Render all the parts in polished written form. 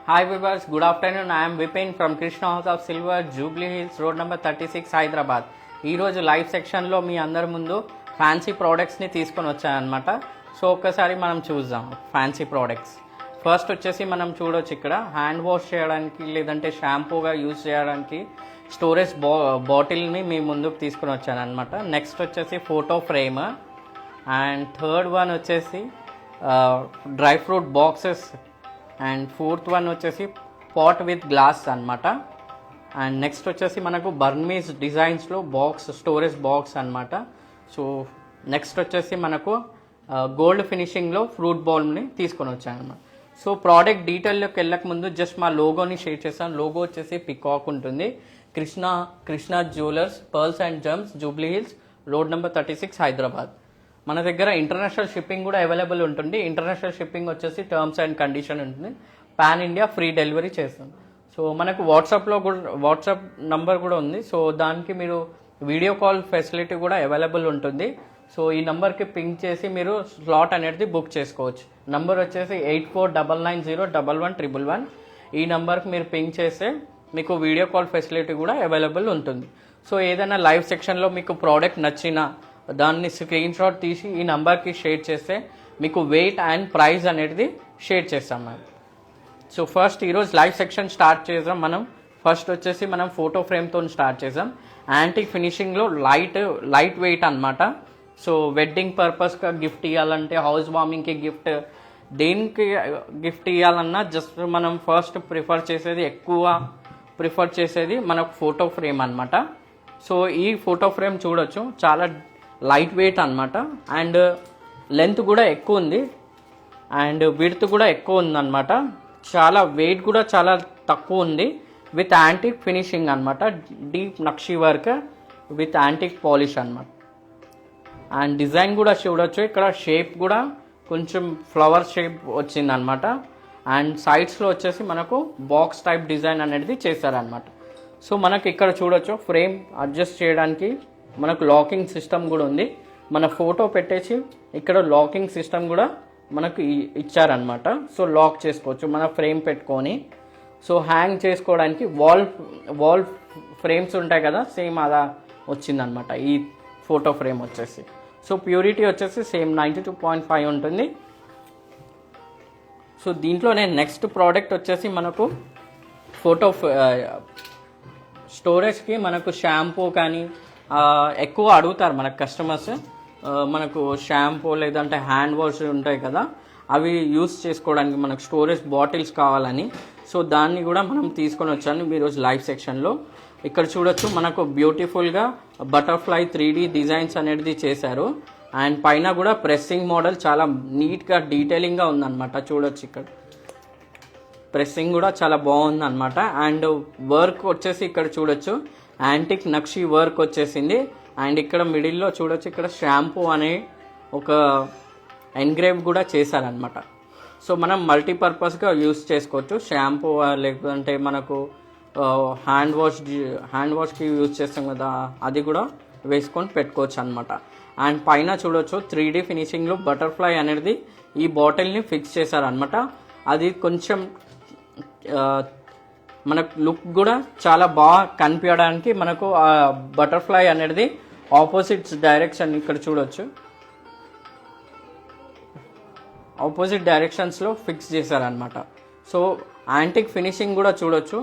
Hi viewers, good afternoon. I am Vipin from Krishna House of Silver, Jubilee Hills, road number 36, Hyderabad. ఈరోజు live సెక్షన్లో మీ అందరి ముందు fancy ప్రోడక్ట్స్ని తీసుకొని వచ్చానమాట. So ఒక్కసారి మనం చూద్దాం ఫ్యాన్సీ ప్రోడక్ట్స్. ఫస్ట్ వచ్చేసి మనం చూడొచ్చు ఇక్కడ హ్యాండ్ వాష్ చేయడానికి లేదంటే షాంపూగా యూజ్ చేయడానికి స్టోరేజ్ బాటిల్ని మీ ముందుకు తీసుకొని వచ్చానమాట. నెక్స్ట్ వచ్చేసి photo frame and third one వచ్చేసి dry fruit boxes and fourth one వచ్చేసి పాట్ విత్ గ్లాస్ అనమాట. అండ్ నెక్స్ట్ వచ్చేసి మనకు బర్మీస్ డిజైన్స్లో బాక్స్ స్టోరేజ్ బాక్స్ అనమాట. సో నెక్స్ట్ వచ్చేసి మనకు గోల్డ్ ఫినిషింగ్లో ఫ్రూట్ బౌల్ని తీసుకొని వచ్చాను అనమాట. సో ప్రోడక్ట్ డీటెయిల్లోకి వెళ్ళక ముందు జస్ట్ మా లోగోని షేర్ చేస్తాను. లోగో వచ్చేసి పికాక్ ఉంటుంది. Krishna jewellers, pearls and gems, Jubilee Hills, road number 36, Hyderabad. మన దగ్గర ఇంటర్నేషనల్ షిప్పింగ్ కూడా అవైలబుల్ ఉంటుంది. ఇంటర్నేషనల్ షిప్పింగ్ వచ్చేసి టర్మ్స్ అండ్ కండిషన్ ఉంటుంది. పాన్ ఇండియా ఫ్రీ డెలివరీ చేస్తాం. సో మనకు వాట్సాప్ నంబర్ కూడా ఉంది. సో దానికి మీరు వీడియో కాల్ ఫెసిలిటీ కూడా అవైలబుల్ ఉంటుంది. సో ఈ నంబర్కి పింక్ చేసి మీరు స్లాట్ అనేది బుక్ చేసుకోవచ్చు. నంబర్ వచ్చేసి 8499011111. ఈ నంబర్కి మీరు పింక్ చేస్తే మీకు వీడియో కాల్ ఫెసిలిటీ కూడా అవైలబుల్ ఉంటుంది. సో ఏదైనా లైవ్ సెక్షన్లో మీకు ప్రోడక్ట్ నచ్చినా దాన్ని స్క్రీన్ షాట్ తీసి ఈ నంబర్కి షేర్ చేస్తే మీకు వెయిట్ అండ్ ప్రైస్ అనేది షేర్ చేస్తాం మనం. సో ఫస్ట్ ఈరోజు లైవ్ సెక్షన్ స్టార్ట్ చేద్దాం మనం. ఫస్ట్ వచ్చేసి మనం ఫోటో ఫ్రేమ్తో స్టార్ట్ చేద్దాం. యాంటిక్ ఫినిషింగ్లో లైట్ వెయిట్ అనమాట. సో వెడ్డింగ్ పర్పస్గా గిఫ్ట్ ఇవ్వాలంటే, హౌస్ వార్మింగ్కి గిఫ్ట్, దేనికి గిఫ్ట్ ఇవ్వాలన్నా జస్ట్ మనం ఫస్ట్ ప్రిఫర్ చేసేది మనకు ఫోటో ఫ్రేమ్ అనమాట. సో ఈ ఫోటో ఫ్రేమ్ చూడొచ్చు, చాలా లైట్ వెయిట్ అనమాట. అండ్ లెంత్ కూడా ఎక్కువ ఉంది అండ్ విడ్త్ కూడా ఎక్కువ ఉందన్నమాట. చాలా వెయిట్ కూడా చాలా తక్కువ ఉంది. విత్ యాంటిక్ ఫినిషింగ్ అనమాట. Deep nakshi work with antique polish అనమాట. అండ్ డిజైన్ కూడా చూడొచ్చు, ఇక్కడ షేప్ కూడా కొంచెం ఫ్లవర్ షేప్ వచ్చిందనమాట. అండ్ సైడ్స్లో వచ్చేసి మనకు బాక్స్ టైప్ డిజైన్ అనేది చేశారనమాట. సో మనకి ఇక్కడ చూడొచ్చు ఫ్రేమ్ అడ్జస్ట్ చేయడానికి మనకు లాకింగ్ సిస్టమ్ కూడా ఉంది. మన ఫోటో పెట్టేసి ఇక్కడ లాకింగ్ సిస్టమ్ కూడా మనకు ఇచ్చారనమాట. సో లాక్ చేసుకోవచ్చు మన ఫ్రేమ్ పెట్టుకొని. సో హ్యాంగ్ చేసుకోవడానికి వాల్ ఫ్రేమ్స్ ఉంటాయి కదా, సేమ్ అలా వచ్చిందనమాట ఈ ఫోటో ఫ్రేమ్ వచ్చేసి. సో ప్యూరిటీ వచ్చేసి సేమ్ 92.5 ఉంటుంది. సో దీంట్లోనే నెక్స్ట్ ప్రోడక్ట్ వచ్చేసి మనకు ఫోటో స్టోరేజ్కి మనకు షాంపూ కానీ ఎక్కువ అడుగుతారు మనకు కస్టమర్స్. మనకు షాంపూ లేదంటే హ్యాండ్ వాష్ ఉంటాయి కదా, అవి యూస్ చేసుకోవడానికి మనకు స్టోరేజ్ బాటిల్స్ కావాలని. సో దాన్ని కూడా మనం తీసుకొని వచ్చాను ఈరోజు లైవ్ సెక్షన్లో. ఇక్కడ చూడొచ్చు మనకు బ్యూటిఫుల్గా బటర్ఫ్లై 3D డిజైన్స్ అనేది చేశారు. అండ్ పైన కూడా ప్రెస్సింగ్ మోడల్ చాలా నీట్గా డీటెయిలింగ్గా ఉందన్నమాట. చూడొచ్చు ఇక్కడ ప్రెస్సింగ్ కూడా చాలా బాగుంది అనమాట. అండ్ వర్క్ వచ్చేసి ఇక్కడ చూడొచ్చు యాంటిక్ నక్షి వర్క్ వచ్చేసింది. అండ్ ఇక్కడ మిడిల్లో చూడొచ్చు ఇక్కడ షాంపూ అనే ఒక ఎన్గ్రేవ్ కూడా చేశారనమాట. సో మనం మల్టీపర్పస్గా యూస్ చేసుకోవచ్చు. షాంపూ లేదంటే మనకు హ్యాండ్ వాష్కి యూజ్ చేస్తాం కదా, అది కూడా వేసుకొని పెట్టుకోవచ్చు అనమాట. అండ్ పైన చూడొచ్చు 3D ఫినిషింగ్లో బటర్ఫ్లై అనేది ఈ బాటిల్ని ఫిక్స్ చేశారనమాట. అది కొంచెం మనకు లుక్ కూడా చాలా బాగా కనిపించడానికి మనకు ఆ బటర్ఫ్లై అనేది ఆపోజిట్ డైరెక్షన్ ఇక్కడ చూడొచ్చు, ఆపోజిట్ డైరెక్షన్స్లో ఫిక్స్ చేశారనమాట. సో యాంటిక్ ఫినిషింగ్ కూడా చూడొచ్చు,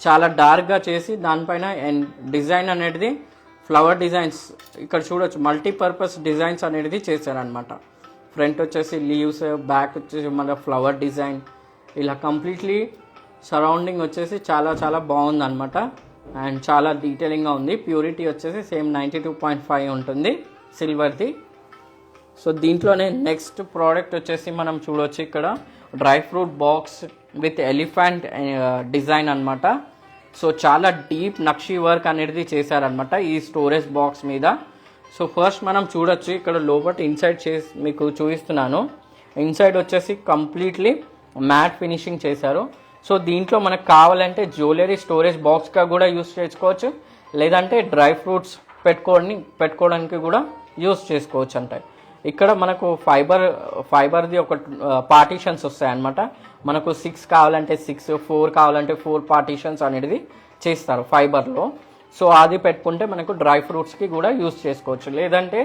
చాలా డార్క్గా చేసి దానిపైన డిజైన్ అనేది ఫ్లవర్ డిజైన్స్ ఇక్కడ చూడొచ్చు, మల్టీపర్పస్ డిజైన్స్ అనేది చేశారనమాట. ఫ్రంట్ వచ్చేసి లీవ్స్, బ్యాక్ వచ్చేసి మన ఫ్లవర్ డిజైన్, ఇలా కంప్లీట్లీ సరౌండింగ్ వచ్చేసి చాలా చాలా బాగుంది అనమాట. అండ్ చాలా డీటెయిలింగ్గా ఉంది. ప్యూరిటీ వచ్చేసి సేమ్ 92.5 ఉంటుంది సిల్వర్ది. సో దీంట్లోనే నెక్స్ట్ ప్రోడక్ట్ వచ్చేసి మనం చూడవచ్చు ఇక్కడ dry fruit box with elephant design అనమాట. సో చాలా డీప్ నక్షి వర్క్ అనేది చేశారనమాట ఈ స్టోరేజ్ బాక్స్ మీద. సో ఫస్ట్ మనం చూడొచ్చు ఇక్కడ లోపల ఇన్సైడ్ చేసి మీకు చూపిస్తున్నాను. ఇన్సైడ్ వచ్చేసి కంప్లీట్లీ మ్యాట్ ఫినిషింగ్ చేశారు. సో దీంట్లో మనకు కావాలంటే జ్యువెలరీ స్టోరేజ్ బాక్స్గా కూడా యూస్ చేసుకోవచ్చు, లేదంటే డ్రై ఫ్రూట్స్ పెట్టుకోవడానికి కూడా యూస్ చేసుకోవచ్చు అంటే. ఇక్కడ మనకు ఫైబర్ది ఒక పార్టీషన్స్ వస్తాయి అన్నమాట. మనకు 6 కావాలంటే 6, 4 కావాలంటే 4 పార్టీషన్స్ అనేది చేస్తారు ఫైబర్లో. సో అది పెట్టుకుంటే మనకు డ్రై ఫ్రూట్స్కి కూడా యూస్ చేసుకోవచ్చు, లేదంటే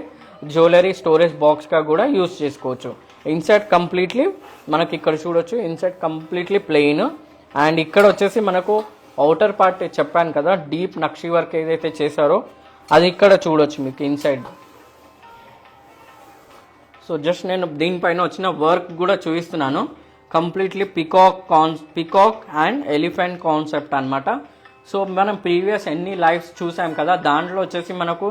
జ్యువెలరీ స్టోరేజ్ బాక్స్గా కూడా యూస్ చేసుకోవచ్చు. ఇన్సైడ్ కంప్లీట్లీ మనకి ఇక్కడ చూడొచ్చు, ఇన్సైడ్ కంప్లీట్లీ ప్లెయిన్. అండ్ ఇక్కడ వచ్చేసి మనకు అవుటర్ పార్ట్ చెప్పాను కదా, డీప్ నక్షి వర్క్ ఏదైతే చేశారో అది ఇక్కడ చూడొచ్చు మీకు ఇన్సైడ్. సో జస్ట్ నేను దీనిపైన వచ్చిన వర్క్ కూడా చూపిస్తున్నాను. Completely peacock and elephant concept అనమాట. సో మనం ప్రీవియస్ ఎన్ని లైవ్స్ చూసాం కదా, దాంట్లో వచ్చేసి మనకు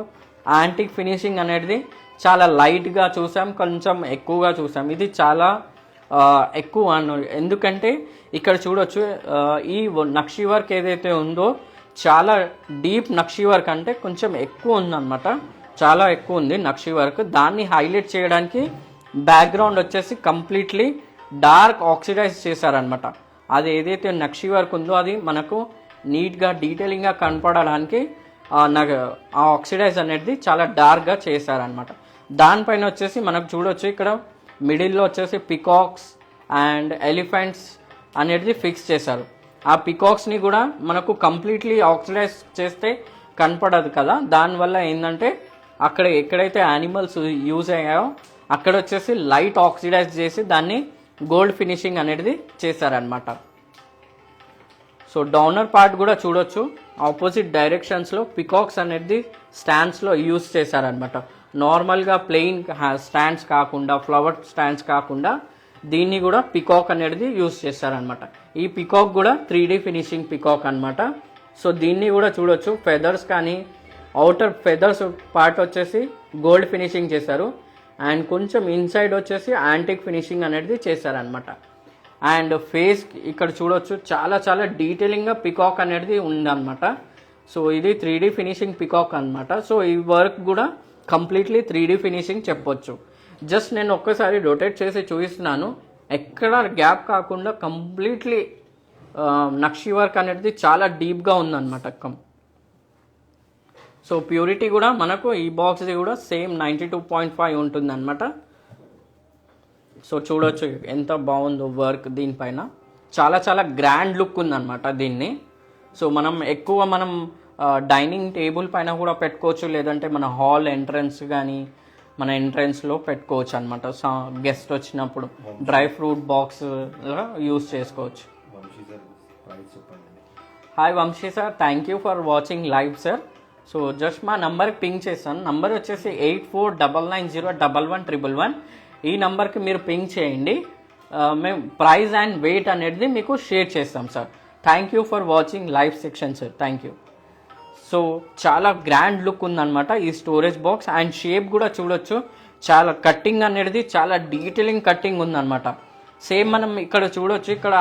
యాంటిక్ ఫినిషింగ్ అనేది చాలా లైట్గా చూసాం, కొంచెం ఎక్కువగా చూసాం. ఇది చాలా ఎక్కువ ఎందుకంటే ఇక్కడ చూడొచ్చు ఈ నక్షి వర్క్ ఏదైతే ఉందో చాలా డీప్ నక్షి వర్క్, అంటే కొంచెం ఎక్కువ ఉందన్నమాట, చాలా ఎక్కువ ఉంది నక్షి వర్క్. దాన్ని హైలైట్ చేయడానికి బ్యాక్గ్రౌండ్ వచ్చేసి కంప్లీట్లీ డార్క్ ఆక్సిడైజ్ చేశారనమాట. అది ఏదైతే నక్షి వర్క్ ఉందో అది మనకు నీట్గా డీటెయిలింగ్గా కనపడడానికి ఆ ఆక్సిడైజ్ అనేది చాలా డార్క్గా చేశారనమాట. దానిపైన వచ్చేసి మనకు చూడొచ్చు ఇక్కడ మిడిల్లో వచ్చేసి పికాక్స్ అండ్ ఎలిఫెంట్స్ అనేది ఫిక్స్ చేశారు. ఆ పికాక్స్ని కూడా మనకు కంప్లీట్లీ ఆక్సిడైజ్ చేస్తే కనపడదు కదా, దానివల్ల ఏంటంటే అక్కడ ఎక్కడైతే యానిమల్స్ యూజ్ అయ్యాయో అక్కడ వచ్చేసి లైట్ ఆక్సిడైజ్ చేసి దాన్ని గోల్డ్ ఫినిషింగ్ అనేది చేశారనమాట. సో డౌనర్ పార్ట్ కూడా చూడొచ్చు, ఆపోజిట్ డైరెక్షన్స్లో పికాక్స్ అనేది స్టాండ్స్లో యూజ్ చేశారనమాట. నార్మల్గా ప్లెయిన్ స్టాండ్స్ కాకుండా, ఫ్లవర్ స్టాండ్స్ కాకుండా దీన్ని కూడా పికాక్ అనేది యూజ్ చేశారనమాట. ఈ పికాక్ కూడా 3D ఫినిషింగ్ పికాక్ అనమాట. సో దీన్ని కూడా చూడొచ్చు, ఫెదర్స్ కానీ అవుటర్ ఫెదర్స్ పార్ట్ వచ్చేసి గోల్డ్ ఫినిషింగ్ చేశారు, అండ్ కొంచెం ఇన్సైడ్ వచ్చేసి యాంటిక్ ఫినిషింగ్ అనేది చేశారనమాట. అండ్ ఫేస్ ఇక్కడ చూడొచ్చు చాలా చాలా డీటెయిలింగ్గా పికాక్ అనేది ఉందన్నమాట. సో ఇది 3D ఫినిషింగ్ పికాక్ అనమాట. సో ఈ వర్క్ కూడా కంప్లీట్లీ 3D ఫినిషింగ్ చెప్పొచ్చు. జస్ట్ నేను ఒక్కసారి రొటేట్ చేసి చూపిస్తున్నాను, ఎక్కడ గ్యాప్ కాకుండా కంప్లీట్లీ నక్షి వర్క్ అనేది చాలా డీప్గా ఉందన్నమాట. సో ప్యూరిటీ కూడా మనకు ఈ బాక్స్ది కూడా సేమ్ 92.5 ఉంటుంది అనమాట. సో చూడొచ్చు ఎంత బాగుందో వర్క్ దీనిపైన, చాలా చాలా గ్రాండ్ లుక్ ఉందన్నమాట దీన్ని. సో మనం డైనింగ్ టేబుల్ పైన కూడా పెట్టుకోవచ్చు, లేదంటే మన హాల్ ఎంట్రన్స్ కానీ మన ఎంట్రన్స్లో పెట్టుకోవచ్చు అనమాట. గెస్ట్ వచ్చినప్పుడు డ్రై ఫ్రూట్ బాక్స్ యూస్ చేసుకోవచ్చు. Hi Vamsi sir, thank you for watching live sir. So just మా నంబర్కి పింక్ చేస్తాను. నంబర్ వచ్చేసి 8499011111. ఈ నంబర్కి మీరు పింక్ చేయండి, మేము ప్రైస్ అండ్ వెయిట్ అనేది మీకు షేర్ చేస్తాం sir. Thank you for watching live section sir, thank you. So చాలా గ్రాండ్ లుక్ ఉందన్నమాట ఈ స్టోరేజ్ బాక్స్. అండ్ షేప్ కూడా చూడొచ్చు, చాలా కట్టింగ్ అనేది చాలా డీటెయిలింగ్ కట్టింగ్ ఉందన్నమాట. సేమ్ మనం ఇక్కడ చూడొచ్చు, ఇక్కడ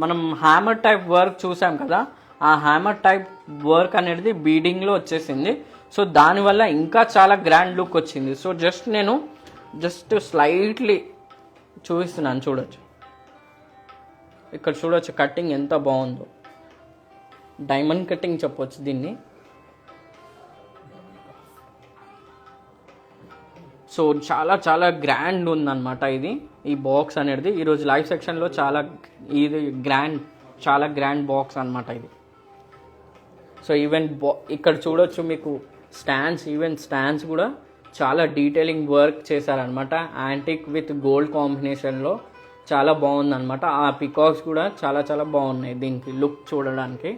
మనం హ్యామర్ టైప్ వర్క్ చూసాం కదా, ఆ హ్యామర్ టైప్ వర్క్ అనేది బీడింగ్లో వచ్చేసింది. సో దానివల్ల ఇంకా చాలా గ్రాండ్ లుక్ వచ్చింది. సో నేను జస్ట్ స్లైట్లీ చూపిస్తున్నాను, చూడొచ్చు ఇక్కడ చూడొచ్చు కట్టింగ్ ఎంత బాగుందో, డైమండ్ కట్టింగ్ చెప్పొచ్చు దీన్ని. సో చాలా చాలా గ్రాండ్ ఉందన్నమాట ఈ బాక్స్ అనేది. ఈరోజు లైవ్ సెక్షన్లో చాలా గ్రాండ్ బాక్స్ అనమాట ఇది. సో ఈవెన్ ఇక్కడ చూడొచ్చు మీకు స్టాండ్స్ కూడా చాలా డీటెయిలింగ్ వర్క్ చేశారనమాట. యాంటిక్ విత్ గోల్డ్ కాంబినేషన్లో చాలా బాగుందన్నమాట. ఆ పికాక్స్ కూడా చాలా చాలా బాగున్నాయి దీనికి లుక్ చూడడానికి.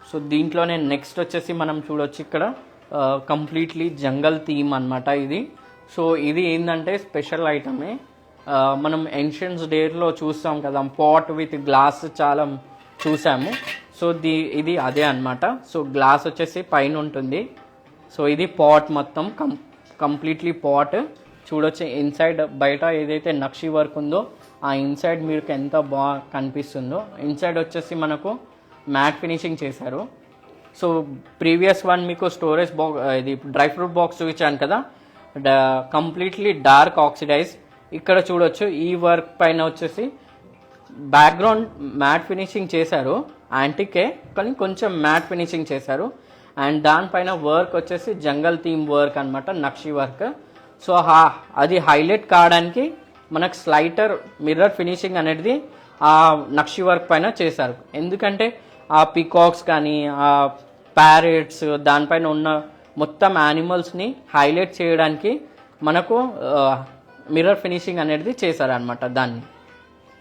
సో దీంట్లోనే నెక్స్ట్ వచ్చేసి మనం చూడొచ్చు ఇక్కడ కంప్లీట్లీ జంగల్ థీమ్ అనమాట ఇది. సో ఇది ఏంటంటే స్పెషల్ ఐటమే, మనం ఏన్షియన్స్ డేలో చూస్తాం కదా, పాట్ విత్ గ్లాస్ చాలా చూసాము. సో ఇది అదే అనమాట. సో గ్లాస్ వచ్చేసి పైన ఉంటుంది. సో ఇది పాట్ మొత్తం కంప్లీట్లీ పాట్ చూడొచ్చు. ఇన్సైడ్ బయట ఏదైతే నక్షి వర్క్ ఉందో ఆ ఇన్సైడ్ మీకు ఎంత బాగా కనిపిస్తుందో. ఇన్సైడ్ వచ్చేసి మనకు మ్యాట్ ఫినిషింగ్ చేశారు. సో ప్రీవియస్ వన్ మీకు స్టోరేజ్ బాక్స్ ఇది డ్రై ఫ్రూట్ బాక్స్ చూపించాను కదా, కంప్లీట్లీ డార్క్ ఆక్సిడైజ్. ఇక్కడ చూడొచ్చు ఈ వర్క్ పైన వచ్చేసి బ్యాక్గ్రౌండ్ మ్యాట్ ఫినిషింగ్ చేశారు, యాంటికే కానీ కొంచెం మ్యాట్ ఫినిషింగ్ చేశారు. అండ్ దానిపైన వర్క్ వచ్చేసి జంగల్ థీమ్ వర్క్ అనమాట, నక్షి వర్క్. సో అది హైలైట్ కావడానికి మనకు స్లైటర్ మిర్రర్ ఫినిషింగ్ అనేది ఆ నక్షి వర్క్ పైన చేశారు. ఎందుకంటే ఆ పీకాక్స్ కానీ ఆ ప్యారెట్స్ దానిపైన ఉన్న మొత్తం యానిమల్స్ని హైలైట్ చేయడానికి మనకు మిర్రర్ ఫినిషింగ్ అనేది చేశారనమాట దాన్ని.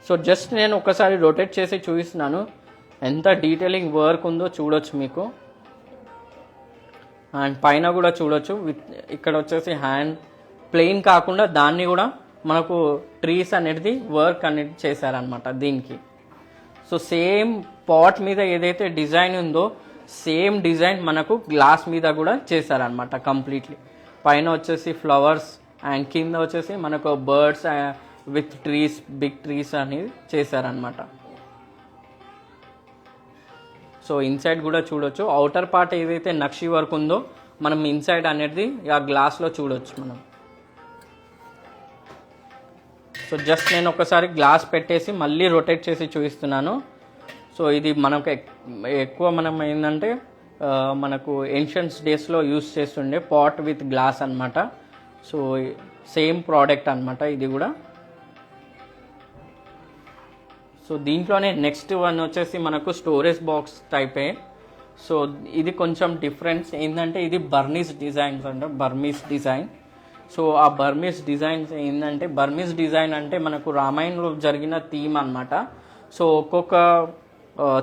సో జస్ట్ నేను ఒకసారి రొటేట్ చేసి చూపిస్తున్నాను, ఎంత డీటెయిలింగ్ వర్క్ ఉందో చూడొచ్చు మీకు. అండ్ పైన కూడా చూడొచ్చు, ఇక్కడ వచ్చేసి హ్యాండ్ ప్లెయిన్ కాకుండా దాన్ని కూడా మనకు ట్రీస్ అనేది వర్క్ అనేది చేశారనమాట దీనికి. సో సేమ్ పాట్ మీద ఏదైతే డిజైన్ ఉందో సేమ్ డిజైన్ మనకు గ్లాస్ మీద కూడా చేశారనమాట కంప్లీట్లీ. పైన వచ్చేసి ఫ్లవర్స్ అండ్ కింద వచ్చేసి మనకు birds with trees, big trees అనేది చేశారనమాట. సో ఇన్సైడ్ కూడా చూడొచ్చు, అవుటర్ పార్ట్ ఏదైతే నక్షి వర్క్ ఉందో మనం ఇన్సైడ్ అనేది ఆ గ్లాస్లో చూడొచ్చు మనం. సో జస్ట్ నేను ఒకసారి గ్లాస్ పెట్టేసి మళ్ళీ రొటేట్ చేసి చూపిస్తున్నాను. సో ఇది మనకు ఎక్కువ మనం ఏంటంటే మనకు ఏన్షియన్స్ డేస్లో యూస్ చేస్తుండే పాట్ విత్ గ్లాస్ అనమాట. సో సేమ్ ప్రోడక్ట్ అనమాట ఇది కూడా. సో దీంట్లోనే నెక్స్ట్ వన్ వచ్చేసి మనకు స్టోరేజ్ బాక్స్ టైపే. సో ఇది కొంచెం డిఫరెన్స్ ఏంటంటే ఇది బర్మీస్ డిజైన్స్ అంటే బర్మీస్ డిజైన్. సో ఆ బర్మీస్ డిజైన్స్ ఏంటంటే బర్మీస్ డిజైన్ అంటే మనకు రామాయణంలో జరిగిన థీమ్ అనమాట. సో ఒక్కొక్క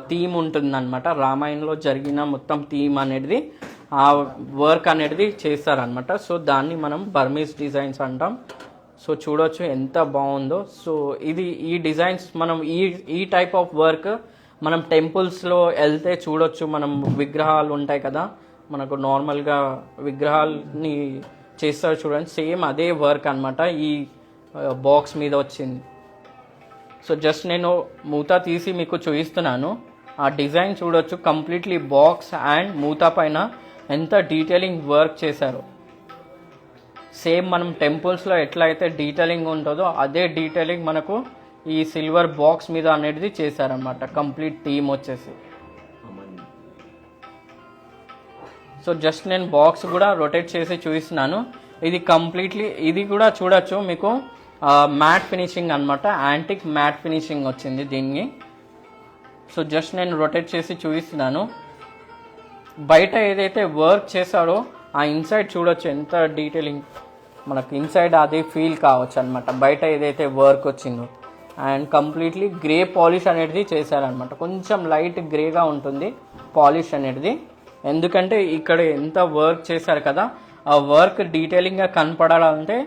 థీమ్ ఉంటుందన్నమాట, రామాయణంలో జరిగిన మొత్తం థీమ్ అనేది ఆ వర్క్ అనేది చేస్తారనమాట. సో దాన్ని మనం బర్మీస్ డిజైన్స్ అంటాం. సో చూడొచ్చు ఎంత బాగుందో. సో ఇది ఈ డిజైన్స్ మనం ఈ టైప్ ఆఫ్ వర్క్ మనం టెంపుల్స్లో వెళ్తే చూడొచ్చు. మనం విగ్రహాలు ఉంటాయి కదా, మనకు నార్మల్గా విగ్రహాలని చేస్తారు చూడండి, సేమ్ అదే వర్క్ అనమాట ఈ బాక్స్ మీద వచ్చింది. సో జస్ట్ నేను మూత తీసి మీకు చూపిస్తున్నాను, ఆ డిజైన్ చూడొచ్చు. కంప్లీట్లీ బాక్స్ అండ్ మూత పైన ఎంత డీటెయిలింగ్ వర్క్ చేశారు. సేమ్ మనం టెంపుల్స్లో ఎట్లా అయితే డీటెయిలింగ్ ఉంటుందో అదే డీటెయిలింగ్ మనకు ఈ సిల్వర్ బాక్స్ మీద అనేది చేశారనమాట కంప్లీట్ థీమ్ వచ్చేసి. సో జస్ట్ నేను బాక్స్ కూడా రొటేట్ చేసి చూపిస్తున్నాను. ఇది కంప్లీట్లీ ఇది కూడా చూడొచ్చు మీకు మ్యాట్ ఫినిషింగ్ అనమాట, యాంటిక్ మ్యాట్ ఫినిషింగ్ వచ్చింది దీన్ని. సో జస్ట్ నేను రొటేట్ చేసి చూపిస్తున్నాను. బయట ఏదైతే వర్క్ చేశారో ఆ ఇన్సైడ్ చూడొచ్చు ఎంత డీటెయిలింగ్ మనకు ఇన్సైడ్ అది ఫీల్ కావచ్చు అనమాట, బయట ఏదైతే వర్క్ వచ్చిందో. అండ్ కంప్లీట్లీ గ్రే పాలిష్ అనేది చేశారనమాట, కొంచెం లైట్ గ్రేగా ఉంటుంది పాలిష్ అనేది. ఎందుకంటే ఇక్కడ ఎంత వర్క్ చేశారు కదా, ఆ వర్క్ డీటెయిలింగ్గా కనపడాలంటే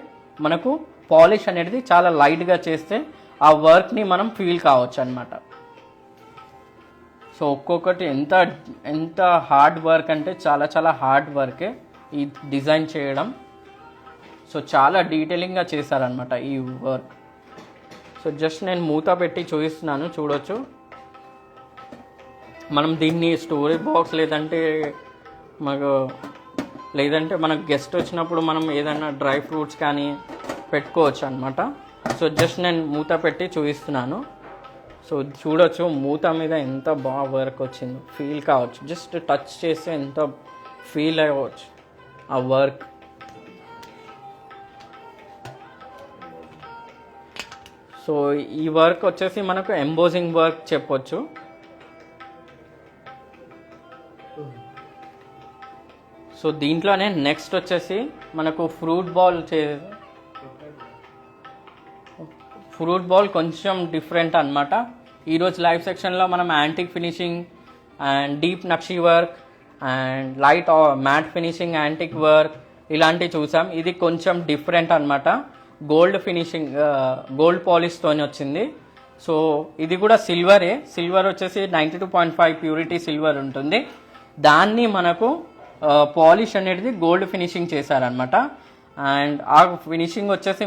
మనకు పాలిష్ అనేది చాలా లైట్గా చేస్తే ఆ వర్క్ని మనం ఫీల్ కావచ్చు అనమాట. సో ఒక్కొక్కటి ఎంత ఎంత హార్డ్ వర్క్ అంటే చాలా చాలా హార్డ్ వర్కే ఈ డిజైన్ చేయడం. సో చాలా డీటెయిలింగ్గా చేశారనమాట ఈ వర్క్. సో జస్ట్ నేను మూత పెట్టి చూపిస్తున్నాను, చూడొచ్చు. మనం దీన్ని స్టోరేజ్ బాక్స్ లేదంటే మనకు గెస్ట్ వచ్చినప్పుడు మనం ఏదైనా డ్రై ఫ్రూట్స్ కానీ పెట్టుకోవచ్చు అనమాట. సో జస్ట్ నేను మూత పెట్టి చూపిస్తున్నాను. సో చూడొచ్చు మూత మీద ఎంత బాగా వర్క్ వచ్చిందో ఫీల్ కావచ్చు, జస్ట్ టచ్ చేస్తే ఎంత ఫీల్ అవ్వచ్చు ఆ వర్క్. సో ఈ వర్క్ వచ్చేసి మనకు ఎంబోజింగ్ వర్క్ చెప్పొచ్చు. సో దీంట్లోనే నెక్స్ట్ వచ్చేసి మనకు ఫ్రూట్ బాల్ కొంచెం డిఫరెంట్ అనమాట. ఈరోజు లైవ్ సెక్షన్లో మనం antique finishing and deep nakshi work and light matte finishing antique work ఇలాంటివి చూసాం. ఇది కొంచెం డిఫరెంట్ అనమాట, గోల్డ్ ఫినిషింగ్ గోల్డ్ పాలిష్తోని వచ్చింది. సో ఇది కూడా సిల్వర్ వచ్చేసి 92.5 ప్యూరిటీ సిల్వర్ ఉంటుంది. దాన్ని మనకు పాలిష్ అనేది గోల్డ్ ఫినిషింగ్ చేశారనమాట. అండ్ ఆ ఫినిషింగ్ వచ్చేసి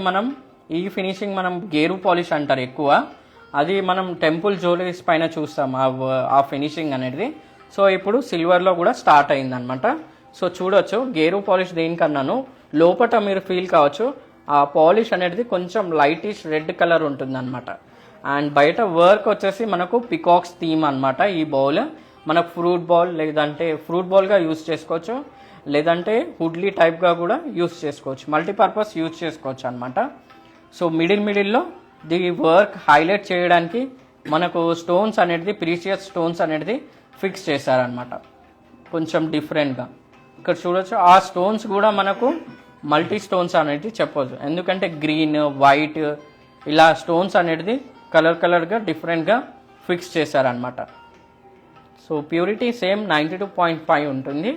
ఈ ఫినిషింగ్ మనం గేరు పాలిష్ అంటారు ఎక్కువ, అది మనం టెంపుల్ జ్యువెలరీస్ పైన చూస్తాం ఆ ఫినిషింగ్ అనేది. సో ఇప్పుడు సిల్వర్లో కూడా స్టార్ట్ అయిందనమాట. సో చూడొచ్చు గేరు పాలిష్ దేనికన్నాను లోపల మీరు ఫీల్ కావచ్చు, ఆ పాలిష్ అనేది కొంచెం లైటిష్ రెడ్ కలర్ ఉంటుంది అనమాట. అండ్ బయట వర్క్ వచ్చేసి మనకు పికాక్స్ థీమ్ అనమాట. ఈ బౌల్ మనకు ఫ్రూట్ బాల్ లేదంటే ఫ్రూట్ బాల్గా యూస్ చేసుకోవచ్చు, లేదంటే హుడ్లీ టైప్గా కూడా యూస్ చేసుకోవచ్చు, మల్టీపర్పస్ యూజ్ చేసుకోవచ్చు అనమాట. సో మిడిల్లో ది వర్క్ హైలైట్ చేయడానికి మనకు స్టోన్స్ అనేది ప్రీషియస్ స్టోన్స్ అనేది ఫిక్స్ చేశారనమాట కొంచెం డిఫరెంట్గా. ఇక్కడ చూడొచ్చు ఆ స్టోన్స్ కూడా మనకు మల్టీ స్టోన్స్ అనేది చెప్పవచ్చు, ఎందుకంటే గ్రీన్ వైట్ ఇలా స్టోన్స్ అనేది కలర్గా డిఫరెంట్గా ఫిక్స్ చేశారనమాట. సో ప్యూరిటీ సేమ్ 92.5 ఉంటుంది.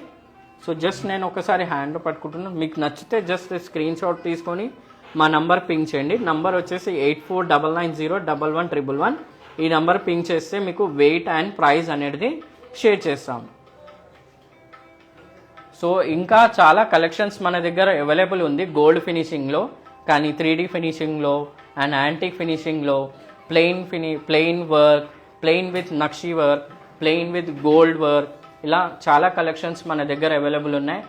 సో జస్ట్ నేను ఒకసారి హ్యాండ్లో పట్టుకుంటున్నాను. మీకు నచ్చితే జస్ట్ స్క్రీన్ షాట్ తీసుకొని మా నంబర్ పింక్ చేయండి. నంబర్ వచ్చేసి 8499011111. ఈ నంబర్ పింక్ చేస్తే మీకు వెయిట్ అండ్ ప్రైస్ అనేది షేర్ చేస్తాం. సో ఇంకా చాలా కలెక్షన్స్ మన దగ్గర అవైలబుల్ ఉంది గోల్డ్ ఫినిషింగ్లో, కానీ 3D ఫినిషింగ్లో అండ్ యాంటిక్ ఫినిషింగ్లో, ప్లెయిన్ వర్క్, ప్లెయిన్ విత్ నక్షీ work, plain with gold work, ఇలా చాలా కలెక్షన్స్ మన దగ్గర అవైలబుల్ ఉన్నాయి.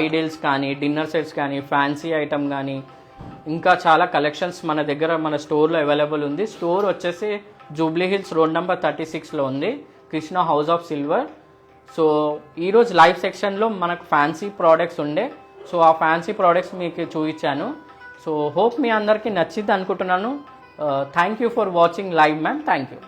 ఐడిల్స్ కానీ, డిన్నర్ సెట్స్ కానీ, ఫ్యాన్సీ ఐటమ్ కానీ, ఇంకా చాలా కలెక్షన్స్ మన దగ్గర మన స్టోర్లో అవైలబుల్ ఉంది. స్టోర్ వచ్చేసి జూబ్లీ హిల్స్ రోడ్ నెంబర్ 36లో ఉంది, Krishna house of silver. So ఈరోజు లైవ్ సెక్షన్లో మనకు ఫ్యాన్సీ ప్రోడక్ట్స్ ఉండే, సో ఆ ఫ్యాన్సీ ప్రోడక్ట్స్ మీకు చూపించాను. సో హోప్ మీ అందరికీ నచ్చింది అనుకుంటున్నాను. Thank you for watching live ma'am. Thank you.